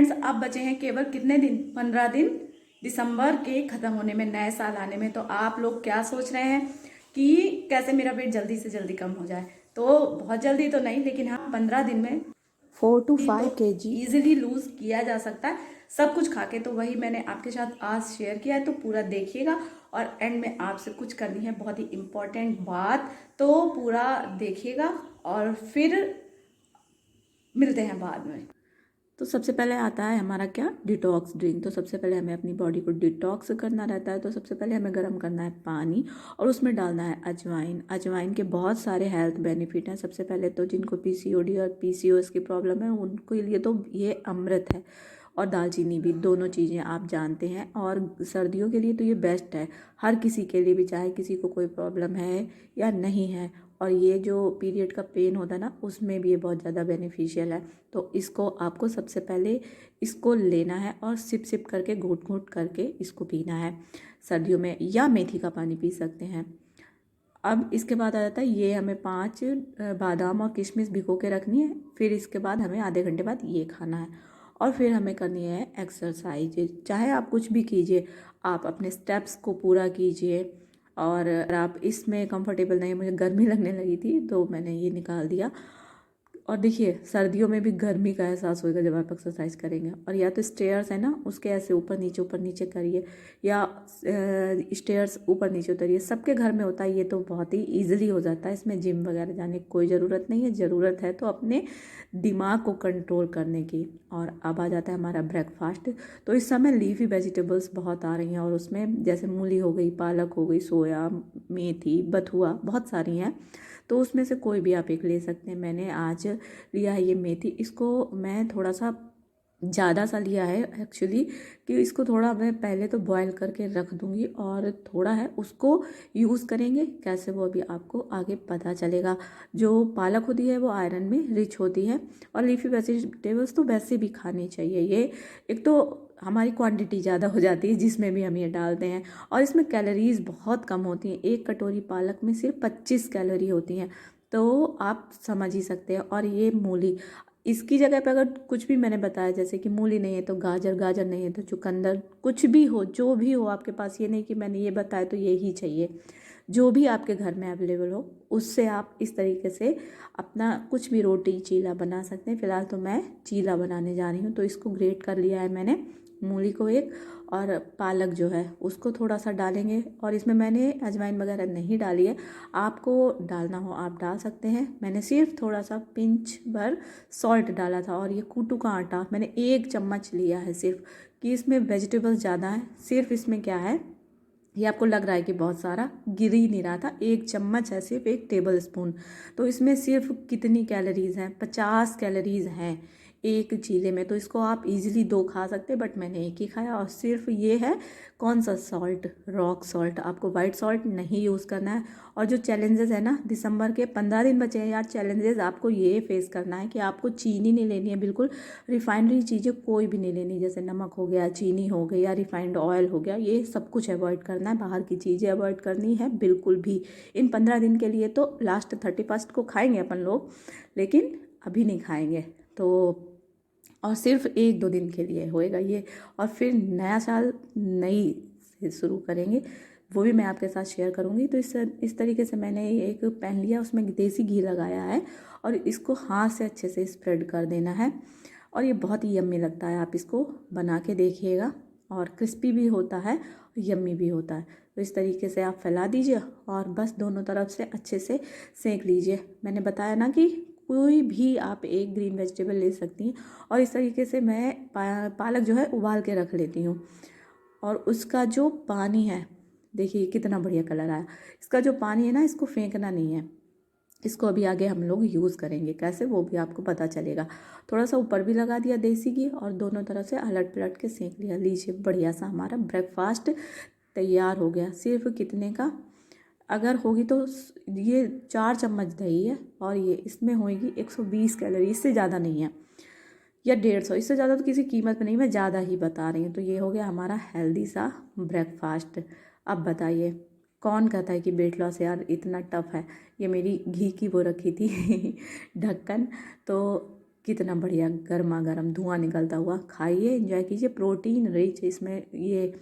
Friends अब बचे हैं केवल कितने दिन, 15 दिन दिसंबर के ख़त्म होने में, नए साल आने में। तो आप लोग क्या सोच रहे हैं कि कैसे मेरा वेट जल्दी से जल्दी कम हो जाए। तो बहुत जल्दी तो नहीं, लेकिन हाँ 15 दिन में 4 to 5 kg ईजिली लूज किया जा सकता है सब कुछ खा के। तो वही मैंने आपके साथ आज शेयर किया है, तो पूरा देखिएगा। और एंड में आपसे कुछ करनी है बहुत ही इम्पोर्टेंट बात, तो पूरा देखिएगा और फिर मिलते हैं बाद में। तो सबसे पहले आता है हमारा क्या, डिटॉक्स ड्रिंक। तो सबसे पहले हमें अपनी बॉडी को डिटॉक्स करना रहता है। तो सबसे पहले हमें गर्म करना है पानी और उसमें डालना है अजवाइन। अजवाइन के बहुत सारे हेल्थ बेनिफिट हैं। सबसे पहले तो जिनको पीसीओडी और पीसीओएस की प्रॉब्लम है उनके लिए तो ये अमृत है। और दालचीनी भी, दोनों चीज़ें आप जानते हैं। और सर्दियों के लिए तो ये बेस्ट है, हर किसी के लिए भी, चाहे किसी को कोई प्रॉब्लम है या नहीं है। और ये जो पीरियड का पेन होता है ना, उसमें भी ये बहुत ज़्यादा बेनिफिशियल है। तो इसको आपको सबसे पहले इसको लेना है और सिप सिप करके, घूट घूट करके इसको पीना है सर्दियों में। या मेथी का पानी पी सकते हैं। अब इसके बाद आ जाता है, ये हमें 5 बादाम और किशमिश भिगो के रखनी है। फिर इसके बाद हमें आधे घंटे बाद ये खाना है। और फिर हमें करनी है एक्सरसाइज। चाहे आप कुछ भी कीजिए, आप अपने स्टेप्स को पूरा कीजिए। और अगर आप इसमें कंफर्टेबल नहीं, मुझे गर्मी लगने लगी थी तो मैंने ये निकाल दिया। और देखिए सर्दियों में भी गर्मी का एहसास होगा जब आप एक्सरसाइज करेंगे। और या तो स्टेयर्स है ना, उसके ऐसे ऊपर नीचे करिए, या स्टेयर्स ऊपर नीचे उतरिए। सबके घर में होता है ये, तो बहुत ही ईजिली हो जाता है। इसमें जिम वगैरह जाने की कोई ज़रूरत नहीं है। ज़रूरत है तो अपने दिमाग को कंट्रोल करने की। और अब आ जाता है हमारा ब्रेकफास्ट। तो इस समय लीफी वेजिटेबल्स बहुत आ रही हैं, और उसमें जैसे मूली हो गई, पालक हो गई, सोया, मेथी, बथुआ, बहुत सारी हैं। तो उसमें से कोई भी आप एक ले सकते हैं। मैंने आज लिया है ये मेथी। इसको मैं थोड़ा सा ज़्यादा सा लिया है एक्चुअली, कि इसको थोड़ा मैं पहले तो बॉईल करके रख दूँगी, और थोड़ा है उसको यूज़ करेंगे कैसे वो अभी आपको आगे पता चलेगा। जो पालक होती है वो आयरन में रिच होती है, और लीफी वेजिटेबल्स तो वैसे भी खानी चाहिए। ये एक तो हमारी क्वांटिटी ज़्यादा हो जाती है जिसमें भी हम ये डालते हैं, और इसमें कैलोरीज बहुत कम होती हैं। एक कटोरी पालक में सिर्फ 25 कैलोरी होती हैं, तो आप समझ ही सकते हैं। और ये मूली, इसकी जगह पे अगर कुछ भी मैंने बताया, जैसे कि मूली नहीं है तो गाजर, गाजर नहीं है तो चुकंदर, कुछ भी हो, जो भी हो आपके पास, ये नहीं कि मैंने ये बताया तो ये ही चाहिए। जो भी आपके घर में अवेलेबल हो उससे आप इस तरीके से अपना कुछ भी रोटी, चीला बना सकते हैं। फ़िलहाल तो मैं चीला बनाने जा रही हूँ। तो इसको ग्रेट कर लिया है मैंने, मूली को एक, और पालक जो है उसको थोड़ा सा डालेंगे। और इसमें मैंने अजवाइन वगैरह नहीं डाली है, आपको डालना हो आप डाल सकते हैं। मैंने सिर्फ थोड़ा सा पिंच भर सॉल्ट डाला था। और ये कूटू का आटा मैंने 1 चम्मच लिया है सिर्फ, कि इसमें वेजिटेबल्स ज़्यादा है। सिर्फ इसमें क्या है, ये आपको लग रहा है कि बहुत सारा, गिर ही नहीं रहा था, 1 चम्मच है, सिर्फ 1 टेबल स्पून। तो इसमें सिर्फ कितनी कैलोरीज हैं, 50 कैलोरीज हैं एक चीले में। तो इसको आप इजीली 2 खा सकते हैं, बट मैंने 1 ही खाया। और सिर्फ ये है कौन सा सॉल्ट, रॉक सॉल्ट, आपको वाइट सॉल्ट नहीं यूज़ करना है। और जो चैलेंजेस है ना, दिसंबर के 15 दिन बचे हैं यार, चैलेंजेस आपको ये फेस करना है कि आपको चीनी नहीं लेनी है, बिल्कुल रिफाइनरी चीज़ें कोई भी नहीं लेनी, जैसे नमक हो गया, चीनी हो गई, या रिफाइंड ऑयल हो गया, ये सब कुछ अवॉइड करना है। बाहर की चीज़ें अवॉइड करनी है बिल्कुल भी इन 15 दिन के लिए। तो लास्ट 31 को खाएंगे अपन लोग, लेकिन अभी नहीं खाएंगे। तो और सिर्फ 1-2 दिन के लिए होएगा ये, और फिर नया साल नई से शुरू करेंगे, वो भी मैं आपके साथ शेयर करूँगी। तो इस तरीके से मैंने एक पैन लिया, उसमें देसी घी लगाया है, और इसको हाथ से अच्छे से स्प्रेड कर देना है। और ये बहुत ही यम्मी लगता है, आप इसको बना के देखिएगा। और क्रिस्पी भी होता है, यम्मी भी होता है। तो इस तरीके से आप फैला दीजिए, और बस दोनों तरफ से अच्छे से सेंक लीजिए। मैंने बताया ना कि कोई भी आप एक ग्रीन वेजिटेबल ले सकती हैं। और इस तरीके से मैं पालक जो है उबाल के रख लेती हूँ। और उसका जो पानी है, देखिए कितना बढ़िया कलर आया। इसका जो पानी है ना, इसको फेंकना नहीं है, इसको अभी आगे हम लोग यूज़ करेंगे कैसे, वो भी आपको पता चलेगा। थोड़ा सा ऊपर भी लगा दिया देसी घी, और दोनों तरफ से अलट पलट के सेंक लिया। लीजिए बढ़िया सा हमारा ब्रेकफास्ट तैयार हो गया। सिर्फ कितने का, अगर होगी तो ये 4 चम्मच दही है, और ये इसमें होगी 120 कैलोरी, इससे ज़्यादा नहीं है, या 150, इससे ज़्यादा तो किसी कीमत में नहीं, मैं ज़्यादा ही बता रही हूँ। तो ये हो गया हमारा हेल्दी सा ब्रेकफास्ट। अब बताइए कौन कहता है कि वेट लॉस यार इतना टफ है। ये मेरी घी की वो रखी थी ढक्कन, तो कितना बढ़िया गर्मा गर्म धुआं निकलता हुआ। खाइए, एंजॉय कीजिए। प्रोटीन रिच इसमें ये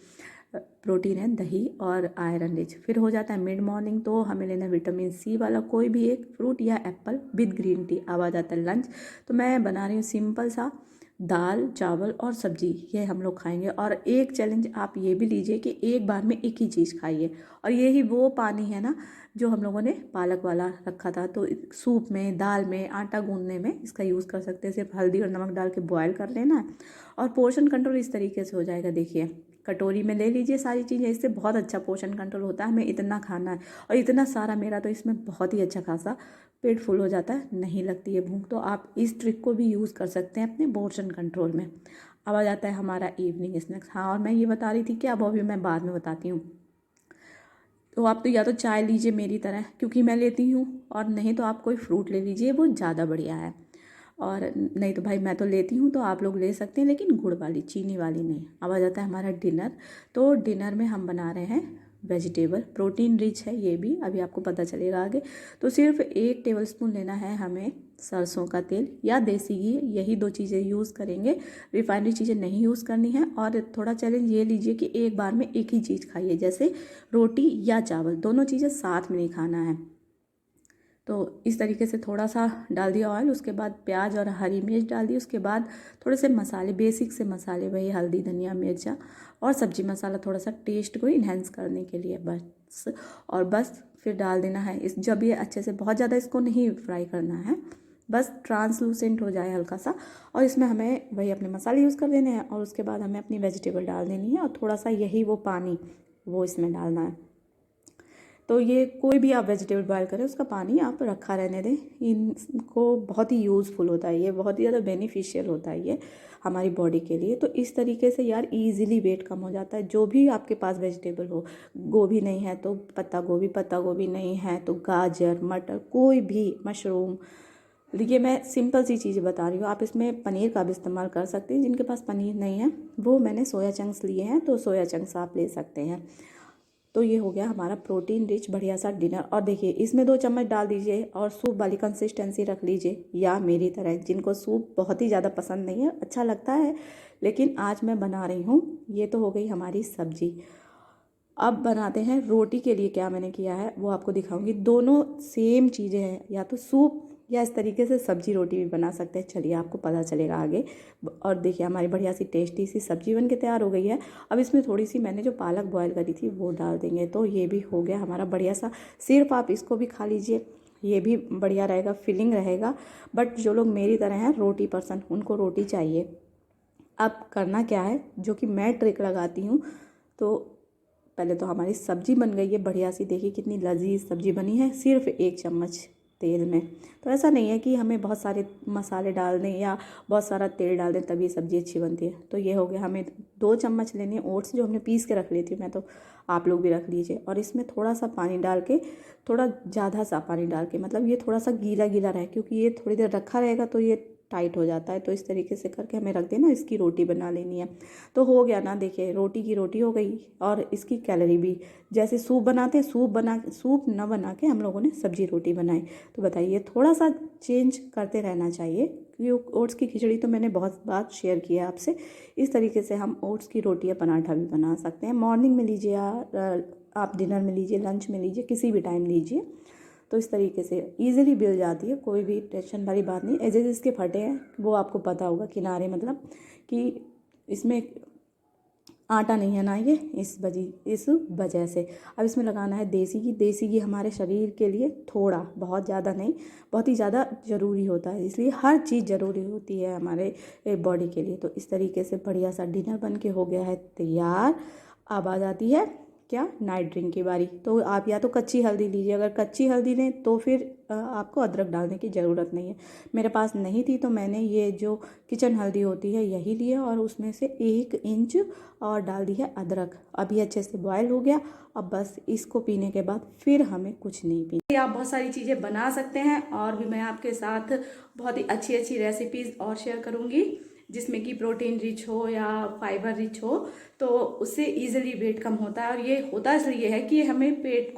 प्रोटीन है, दही और आयरन रिच। फिर हो जाता है मिड मॉर्निंग, तो हमें लेना है विटामिन सी वाला कोई भी एक फ्रूट या एप्पल विद ग्रीन टी। अब आ जाता है लंच, तो मैं बना रही हूँ सिंपल सा दाल चावल और सब्जी, ये हम लोग खाएंगे। और एक चैलेंज आप ये भी लीजिए कि एक बार में एक ही चीज़ खाइए। और यही वो पानी है ना जो हम लोगों ने पालक वाला रखा था, तो सूप में, दाल में, आटा गूंदने में इसका यूज़ कर सकते हैं। सिर्फ हल्दी और नमक डाल के बॉयल कर लेना है और पोर्शन कंट्रोल इस तरीके से हो जाएगा। देखिए कटोरी में ले लीजिए सारी चीज़ें, इससे बहुत अच्छा पोर्शन कंट्रोल होता है। हमें इतना खाना है और इतना सारा, मेरा तो इसमें बहुत ही अच्छा खासा पेट फुल हो जाता है, नहीं लगती है भूख। तो आप इस ट्रिक को भी यूज़ कर सकते हैं अपने पोर्शन कंट्रोल में। अब आ जाता है हमारा इवनिंग स्नैक्स। हाँ, और मैं ये बता रही थी कि अब अभी मैं बाद में बताती हूँ। तो आप तो या तो चाय लीजिए मेरी तरह, क्योंकि मैं लेती हूँ, और नहीं तो आप कोई फ्रूट ले लीजिए, वो ज़्यादा बढ़िया है। और नहीं तो भाई मैं तो लेती हूँ, तो आप लोग ले सकते हैं, लेकिन गुड़ वाली, चीनी वाली नहीं। अब आ जाता है हमारा डिनर। तो डिनर में हम बना रहे हैं वेजिटेबल, प्रोटीन रिच है ये भी, अभी आपको पता चलेगा आगे। तो सिर्फ 1 टेबलस्पून लेना है हमें सरसों का तेल या देसी घी, यही 2 चीज़ें यूज़ करेंगे। रिफाइनरी चीज़ें नहीं यूज़ करनी है। और थोड़ा चैलेंज ये लीजिए कि एक बार में एक ही चीज़ खाइए, जैसे रोटी या चावल, दोनों चीज़ें साथ में नहीं खाना है। तो इस तरीके से थोड़ा सा डाल दिया ऑयल, उसके बाद प्याज और हरी मिर्च डाल दी, उसके बाद थोड़े से मसाले, बेसिक से मसाले, वही हल्दी धनिया मिर्चा और सब्जी मसाला, थोड़ा सा टेस्ट को इन्हेंस करने के लिए बस। और बस फिर डाल देना है इस, जब ये अच्छे से, बहुत ज़्यादा इसको नहीं फ्राई करना है, बस ट्रांसलूसेंट हो जाए हल्का सा। और इसमें हमें वही अपने मसाले यूज़ कर देने हैं और उसके बाद हमें अपनी वेजिटेबल डाल देनी है और थोड़ा सा यही वो पानी वो इसमें डालना है। तो ये कोई भी आप वेजिटेबल बॉयल करें उसका पानी आप रखा रहने दें। इनको बहुत ही यूज़फुल होता है ये, बहुत ही ज़्यादा बेनिफिशियल होता है ये हमारी बॉडी के लिए। तो इस तरीके से यार इजीली वेट कम हो जाता है। जो भी आपके पास वेजिटेबल हो, गोभी नहीं है तो पत्ता गोभी नहीं है तो गाजर, मटर, कोई भी, मशरूम। देखिए मैं सिंपल सी चीज़ें बता रही हूँ, आप इसमें पनीर का भी इस्तेमाल कर सकते हैं। जिनके पास पनीर नहीं है वो, मैंने सोया चंक्स लिए हैं, तो सोया चंक्स आप ले सकते हैं। तो ये हो गया हमारा प्रोटीन रिच बढ़िया सा डिनर। और देखिए इसमें 2 चम्मच डाल दीजिए और सूप वाली कंसिस्टेंसी रख लीजिए, या मेरी तरह जिनको सूप बहुत ही ज़्यादा पसंद नहीं है, अच्छा लगता है लेकिन आज मैं बना रही हूँ। ये तो हो गई हमारी सब्जी। अब बनाते हैं रोटी के लिए। क्या मैंने किया है वो आपको दिखाऊंगी। दोनों सेम चीज़ें हैं, या तो सूप या इस तरीके से सब्जी रोटी भी बना सकते हैं। चलिए आपको पता चलेगा आगे। और देखिए हमारी बढ़िया सी टेस्टी सी सब्जी बन के तैयार हो गई है। अब इसमें थोड़ी सी मैंने जो पालक बॉयल करी थी वो डाल देंगे, तो ये भी हो गया हमारा बढ़िया सा। सिर्फ आप इसको भी खा लीजिए, ये भी बढ़िया रहेगा, फिलिंग रहेगा। बट जो लोग मेरी तरह हैं रोटी पर्सन, उनको रोटी चाहिए। अब करना क्या है, जो कि मैं ट्रिक लगाती हूँ। तो पहले तो हमारी सब्जी बन गई है बढ़िया सी, देखिए कितनी लजीज सब्जी बनी है सिर्फ 1 चम्मच तेल में। तो ऐसा नहीं है कि हमें बहुत सारे मसाले डाल दें या बहुत सारा तेल डाल दें तभी सब्ज़ी अच्छी बनती है। तो ये हो गया, हमें 2 चम्मच लेने हैं ओट्स, जो हमने पीस के रख ली थी मैं, तो आप लोग भी रख लीजिए। और इसमें थोड़ा सा पानी डाल के, थोड़ा ज़्यादा सा पानी डाल के, मतलब ये थोड़ा सा गीला गीला रहे, क्योंकि ये थोड़ी देर रखा रहेगा तो ये टाइट हो जाता है। तो इस तरीके से करके हमें रख देना, इसकी रोटी बना लेनी है। तो हो गया ना, देखिए रोटी की रोटी हो गई और इसकी कैलोरी भी। जैसे सूप बनाते हैं, सूप न बना के हम लोगों ने सब्जी रोटी बनाई। तो बताइए, थोड़ा सा चेंज करते रहना चाहिए, क्योंकि ओट्स की खिचड़ी तो मैंने बहुत बात शेयर किया है आपसे। इस तरीके से हम ओट्स की रोटी या पराठा भी बना सकते हैं। मॉर्निंग में लीजिए आप डिनर में लीजिए, लंच में लीजिए, किसी भी टाइम लीजिए। तो इस तरीके से ईजिली बिल जाती है, कोई भी टेंशन वाली बात नहीं। एजेस इसके फटे हैं वो आपको पता होगा, किनारे, मतलब कि इसमें आटा नहीं है ना ये, इस वजह से। अब इसमें लगाना है देसी घी। देसी घी हमारे शरीर के लिए थोड़ा, बहुत ज़्यादा नहीं, बहुत ही ज़्यादा ज़रूरी होता है, इसलिए हर चीज़ ज़रूरी होती है हमारे बॉडी के लिए। तो इस तरीके से बढ़िया सा डिनर बन के हो गया है तैयार। अब आ जाती है क्या, नाइट ड्रिंक की बारी। तो आप या तो कच्ची हल्दी लीजिए, अगर कच्ची हल्दी लें तो फिर आपको अदरक डालने की ज़रूरत नहीं है। मेरे पास नहीं थी तो मैंने ये जो किचन हल्दी होती है यही लिया और उसमें से 1 इंच और डाल दी है अदरक। अभी अच्छे से बॉयल हो गया। अब बस इसको पीने के बाद फिर हमें कुछ नहीं पीना। आप बहुत सारी चीज़ें बना सकते हैं और भी मैं आपके साथ बहुत ही अच्छी अच्छी रेसिपीज़ और शेयर करूँगी, जिसमें कि प्रोटीन रिच हो या फाइबर रिच हो। तो उससे इजीली वेट कम होता है। और ये होता इसलिए है कि हमें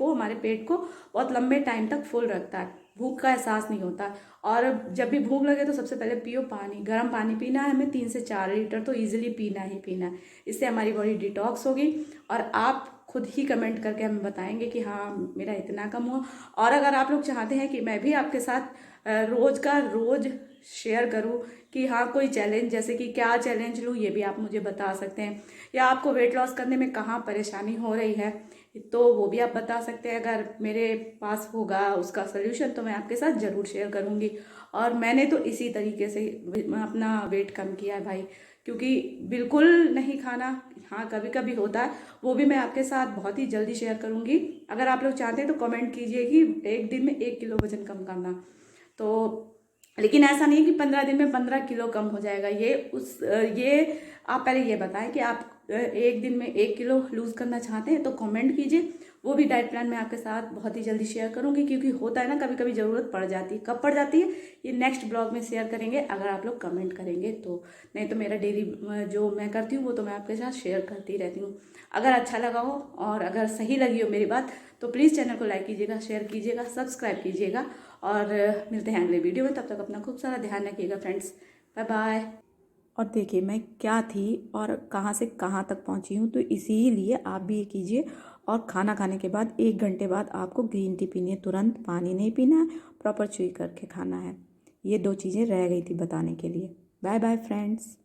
हमारे पेट को बहुत लंबे टाइम तक फुल रखता है। भूख का एहसास नहीं होता। और जब भी भूख लगे तो सबसे पहले पियो पानी, गर्म पानी पीना है हमें 3 से 4 लीटर तो ईजिली पीना ही पीना है। इससे हमारी बॉडी डिटॉक्स होगी और आप खुद ही कमेंट करके हमें बताएंगे कि हाँ मेरा इतना कम हुआ। और अगर आप लोग चाहते हैं कि मैं भी आपके साथ रोज़ का रोज़ शेयर करूं कि हाँ कोई चैलेंज, जैसे कि क्या चैलेंज लूँ, ये भी आप मुझे बता सकते हैं। या आपको वेट लॉस करने में कहाँ परेशानी हो रही है तो वो भी आप बता सकते हैं। अगर मेरे पास होगा उसका सल्यूशन तो मैं आपके साथ ज़रूर शेयर करूँगी। और मैंने तो इसी तरीके से अपना वेट कम किया है भाई, क्योंकि बिल्कुल नहीं खाना, हाँ कभी कभी होता है, वो भी मैं आपके साथ बहुत ही जल्दी शेयर करूँगी। अगर आप लोग चाहते हैं तो कमेंट कीजिए कि एक दिन में 1 किलो वजन कम करना। तो लेकिन ऐसा नहीं है कि 15 दिन में 15 किलो कम हो जाएगा। ये आप पहले ये बताएं कि आप एक दिन में 1 किलो लूज़ करना चाहते हैं तो कमेंट कीजिए। वो भी डाइट प्लान मैं आपके साथ बहुत ही जल्दी शेयर करूंगी, क्योंकि होता है ना कभी कभी ज़रूरत पड़ जाती है। कब पड़ जाती है ये नेक्स्ट ब्लॉग में शेयर करेंगे अगर आप लोग कमेंट करेंगे तो। नहीं तो मेरा डेली जो मैं करती हूँ वो तो मैं आपके साथ शेयर करती रहती हूँ। अगर अच्छा लगा हो और अगर सही लगी हो मेरी बात तो प्लीज़ चैनल को लाइक कीजिएगा, शेयर कीजिएगा, सब्सक्राइब कीजिएगा। और मिलते हैं अगले वीडियो में, तब तक अपना खूब सारा ध्यान रखिएगा फ्रेंड्स। Bye bye. और देखिए मैं क्या थी और कहाँ से कहाँ तक पहुँची हूँ, तो इसीलिए आप भी ये कीजिए। और खाना खाने के बाद 1 घंटे बाद आपको ग्रीन टी पीनी है, तुरंत पानी नहीं पीना है, प्रॉपर च्यूई करके खाना है। ये 2 चीज़ें रह गई थी बताने के लिए। Bye bye friends.